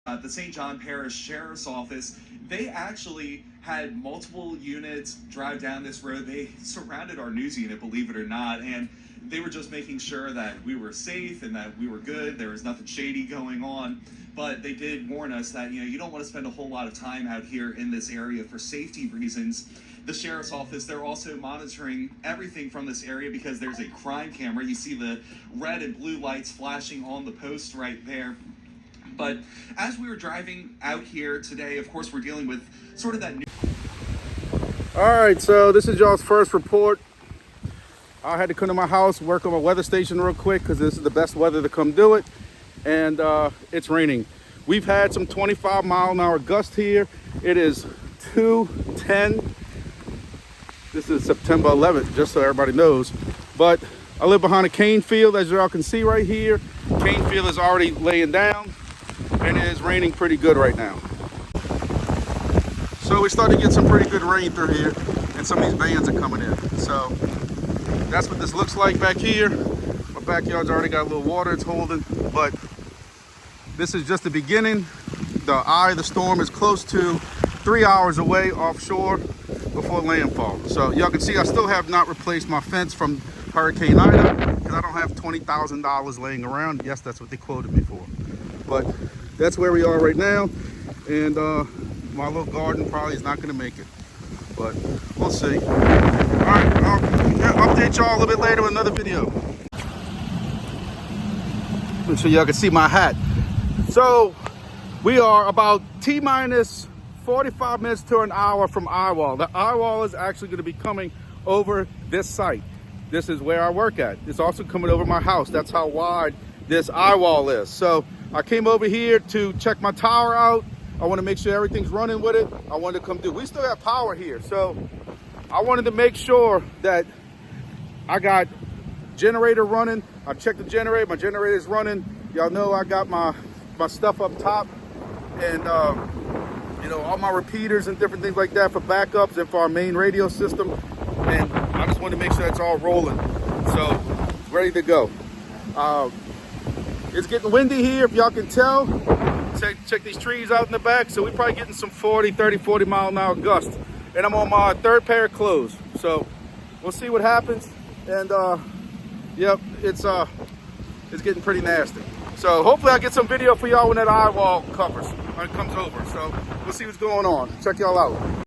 the St. John Parish Sheriff's Office, they actually had multiple units drive down this road. They surrounded our news unit, believe it or not, and they were just making sure that we were safe and that we were good. There was nothing shady going on. But they did warn us that, you don't want to spend a whole lot of time out here in this area for safety reasons. The Sheriff's Office, they're also monitoring everything from this area because there's a crime camera. You see the red and blue lights flashing on the post right there. But as we were driving out here today, of course, we're dealing with sort of that new... All right, so this is y'all's first report. I had to come to my house, work on my weather station real quick because this is the best weather to come do it. And it's raining. We've had some 25-mile-an-hour gust here. It is 2:10. This is September 11th, just so everybody knows. But I live behind a cane field, as y'all can see right here. Cane field is already laying down, and it is raining pretty good right now. So we started to get some pretty good rain through here, and some of these vans are coming in. So that's what this looks like back here. My backyard's already got a little water it's holding, but this is just the beginning. The eye of the storm is close to 3 hours away offshore before landfall. So y'all can see I still have not replaced my fence from Hurricane Ida because I don't have $20,000 laying around. Yes, that's what they quoted me for. But that's where we are right now. And my little garden probably is not going to make it. But we'll see. All right, I'll update y'all a little bit later with another video. Make sure y'all can see my hat. So we are about T-minus 45 minutes to an hour from eyewall. The eyewall is actually going to be coming over this site. This is where I work at. It's also coming over my house. That's how wide this eyewall is. So I came over here to check my tower out. I want to make sure everything's running with it. I wanted to come do. We still have power here. So I wanted to make sure that I got generator running. I checked the generator. My generator is running. Y'all know I got my stuff up top, and all my repeaters and different things like that for backups and for our main radio system. And I just want to make sure it's all rolling. So ready to go. It's getting windy here, if y'all can tell. Check these trees out in the back. So we're probably getting some 40 mile an hour gust. And I'm on my third pair of clothes. So we'll see what happens. And yep, it's getting pretty nasty. So hopefully I'll get some video for y'all when that eye wall comes over. So we'll see what's going on. Check y'all out.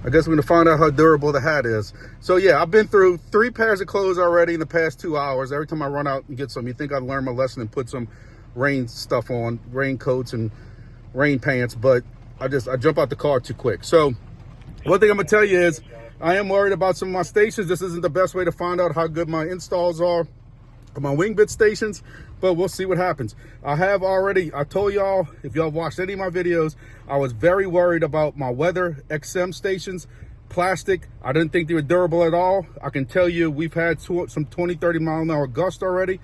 I guess we're gonna find out how durable the hat is. So yeah, I've been through 3 pairs of clothes already in the past 2 hours. Every time I run out and get some, you think I'd learn my lesson and put some rain stuff on, rain coats and rain pants, but I jump out the car too quick. So one thing I'm gonna tell you is I am worried about some of my stations. This isn't the best way to find out how good my installs are for my wing bit stations, but we'll see what happens. I told y'all, if y'all watched any of my videos, I was very worried about my weather XM stations, plastic. I didn't think they were durable at all. I can tell you we've had some 20-30 mile an hour gust already.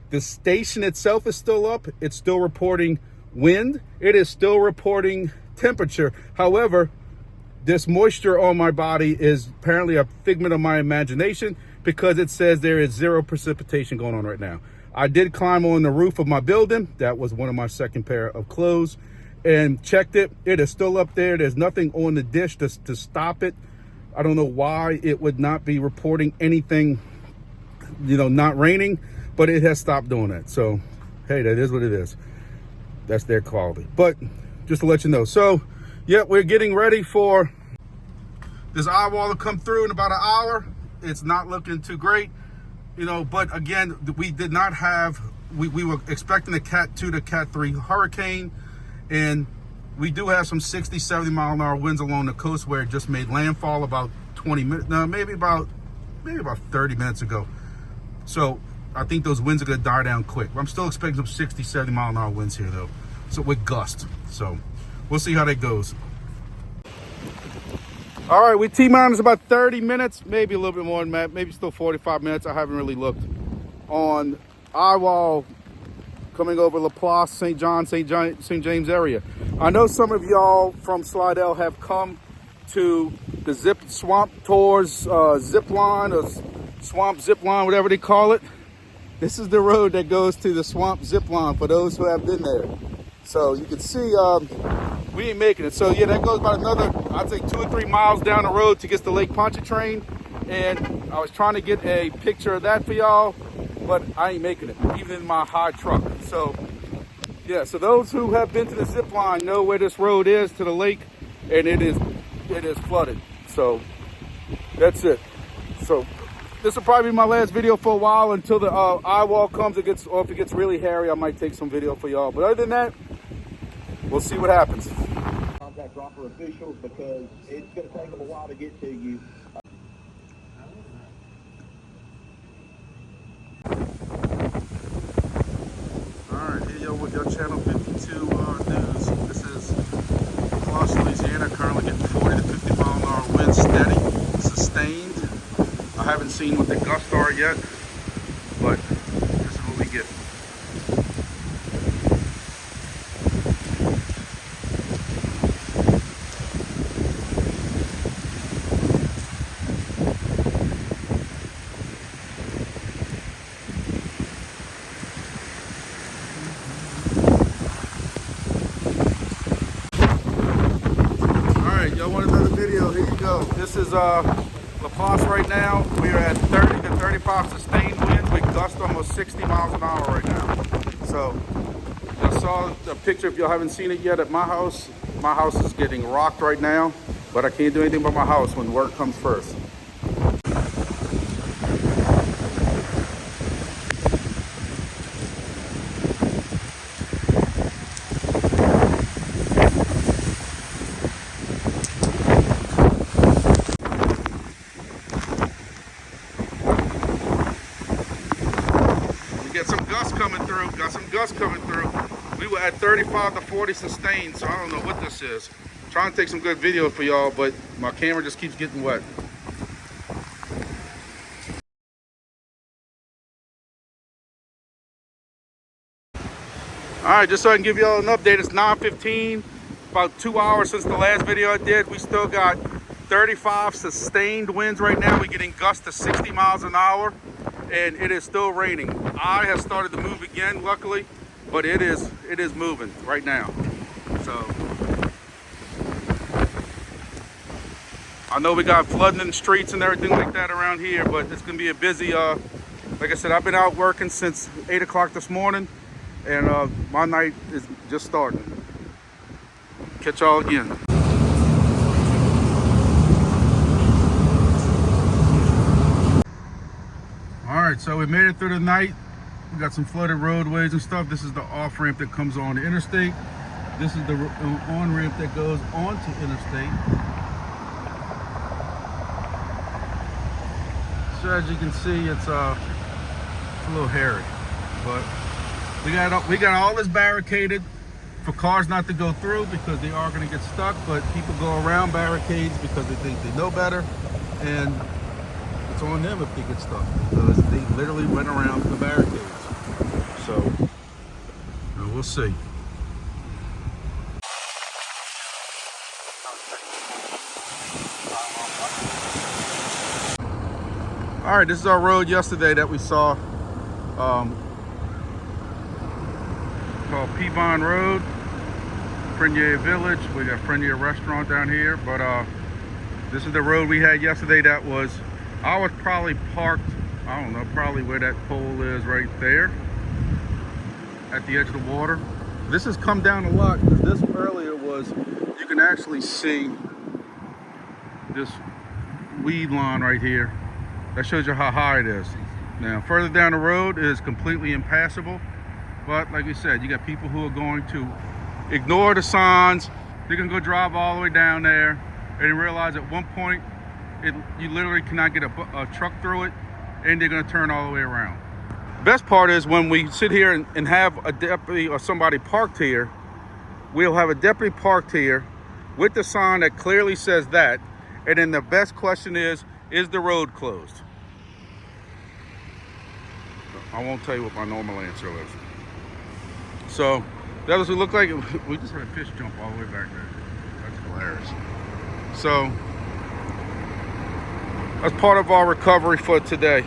The station itself is still up. It's still reporting wind. It is still reporting temperature. However, this moisture on my body is apparently a figment of my imagination because it says there is 0 precipitation going on right now. I did climb on the roof of my building. That was one of my second pair of clothes, and checked it. It is still up there. There's nothing on the dish to stop it. I don't know why it would not be reporting anything, not raining, but it has stopped doing that. So, hey, that is what it is. That's their quality. But just to let you know. So, yeah, we're getting ready for this eye wall to come through in about an hour. It's not looking too great, but again, we did not have, we were expecting a Cat 2 to Cat 3 hurricane, and we do have some 60-70 mile an hour winds along the coast where it just made landfall about 20 minutes, no, maybe about 30 minutes ago. So I think those winds are gonna die down quick. I'm still expecting some 60-70 mile an hour winds here though, so with gust. So we'll see how that goes. All right, we T-minus about 30 minutes, maybe a little bit more than that, maybe still 45 minutes. I haven't really looked on eyewall coming over LaPlace, St. James area. I know some of y'all from Slidell have come to the swamp tours, zip line or swamp zip line, whatever they call it. This is the road that goes to the swamp zip line for those who have been there. So you can see we ain't making it. So yeah, that goes about another, I'd say 2 or 3 miles down the road to get to Lake Pontchartrain. And I was trying to get a picture of that for y'all, but I ain't making it, even in my high truck. So yeah, so those who have been to the zip line know where this road is to the lake, and it is flooded. So that's it. So this will probably be my last video for a while until the eye wall comes. Or if it gets really hairy, I might take some video for y'all. But other than that, we'll see what happens. Contact proper officials because it's going to take them a while to get to you. Alright, here y'all with your Channel 52 news. This is South Louisiana, currently getting 40 to 50 mile an hour winds steady, sustained. I haven't seen what the gusts are yet, but this is what we get. Y'all want another video? Here you go. This is La Paz right now. We are at 30 to 35 sustained winds with gusts almost 60 miles an hour right now. So I saw the picture, if y'all haven't seen it yet, at my house. My house is getting rocked right now, but I can't do anything about my house when work comes first. Got some gusts coming through. We were at 35 to 40 sustained, so I don't know what this is. I'm trying to take some good video for y'all, but my camera just keeps getting wet. All right, just so I can give y'all an update, it's 9:15, about 2 hours since the last video I did. We still got 35 sustained winds right now. We're getting gusts to 60 miles an hour. And it is still raining. I have started to move again, luckily, but it is moving right now. So I know we got flooding in the streets and everything like that around here, but it's gonna be a busy, like I said, I've been out working since 8 o'clock this morning, and my night is just starting. Catch y'all again. Alright, so we made it through the night. We got some flooded roadways and stuff. This is the off-ramp that comes on the interstate. This is the on-ramp that goes onto interstate. So as you can see, it's a little hairy. But we got all this barricaded for cars not to go through because they are going to get stuck, but people go around barricades because they think they know better. And it's on them if they get stuck because they literally went around the barricades. So we'll see. All right, this is our road yesterday that we saw, called Terrebonne Road, Frenier Village. We got Frenier Restaurant down here, but this is the road we had yesterday that was, I was probably parked, I don't know, probably where that pole is right there at the edge of the water. This has come down a lot because this earlier was, you can actually see this weed line right here. That shows you how high it is. Now, further down the road is completely impassable. But like we said, you got people who are going to ignore the signs. They're gonna go drive all the way down there and realize at one point, you literally cannot get a truck through it, and they're going to turn all the way around. Best part is when we sit here and have a deputy or somebody parked here, we'll have a deputy parked here with the sign that clearly says that, and then the best question is the road closed? I won't tell you what my normal answer is. So that doesn't look like it. We just had a fish jump all the way back there. That's hilarious. So that's part of our recovery for today.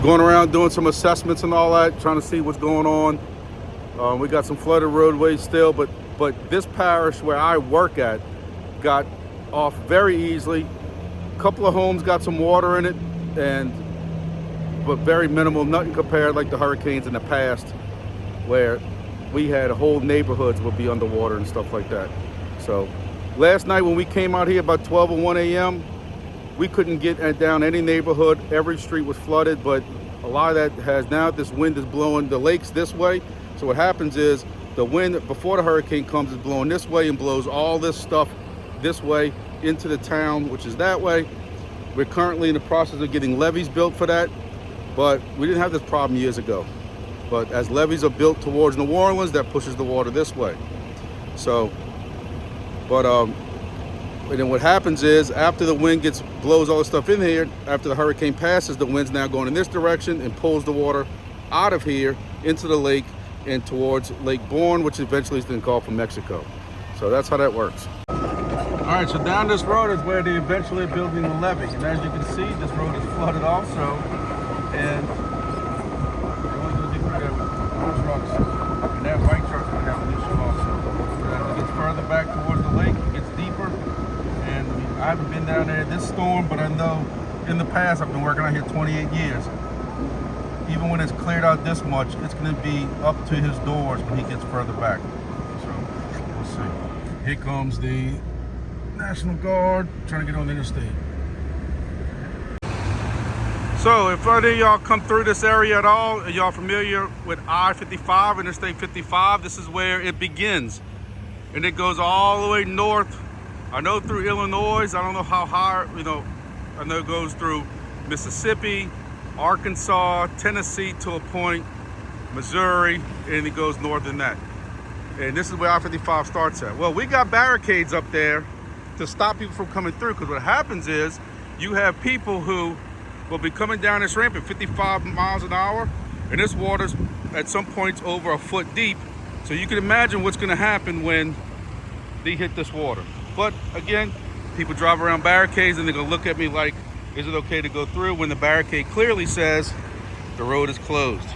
Going around doing some assessments and all that, trying to see what's going on. We got some flooded roadways still, but this parish where I work at got off very easily. A couple of homes got some water in it, but very minimal, nothing compared like the hurricanes in the past, where we had whole neighborhoods would be underwater and stuff like that. So last night when we came out here about 12 or 1 a.m., we couldn't get down any neighborhood. Every street was flooded, but a lot of that has now, this wind is blowing the lakes this way. So what happens is the wind before the hurricane comes is blowing this way and blows all this stuff this way into the town, which is that way. We're currently in the process of getting levees built for that, but we didn't have this problem years ago. But as levees are built towards New Orleans, that pushes the water this way. So, and then what happens is after the wind blows all the stuff in here, after the hurricane passes, the wind's now going in this direction and pulls the water out of here into the lake and towards Lake Bourne, which eventually is then called from Mexico. So that's how that works. All right, so down this road is where they eventually are building the levee. And as you can see, this road is flooded also. And they only go deeper there with trucks. And that white truck's gonna have an issue also. As it gets further back towards the lake, it gets deeper. And I haven't been down there this storm, but I know in the past, I've been working out here 28 years. Even when it's cleared out this much, it's going to be up to his doors when he gets further back. So we'll see. Here comes the National Guard trying to get on the interstate. So if any of y'all come through this area at all, are y'all familiar with I-55, Interstate 55? This is where it begins. And it goes all the way north. I know through Illinois, I don't know how high, I know it goes through Mississippi, Arkansas, Tennessee to a point, Missouri, and it goes north than that. And this is where I-55 starts at. Well, we got barricades up there to stop people from coming through, because what happens is you have people who will be coming down this ramp at 55 miles an hour, and this water's at some points over a foot deep. So you can imagine what's gonna happen when they hit this water. But again, people drive around barricades and they're gonna look at me like, is it okay to go through, when the barricade clearly says the road is closed.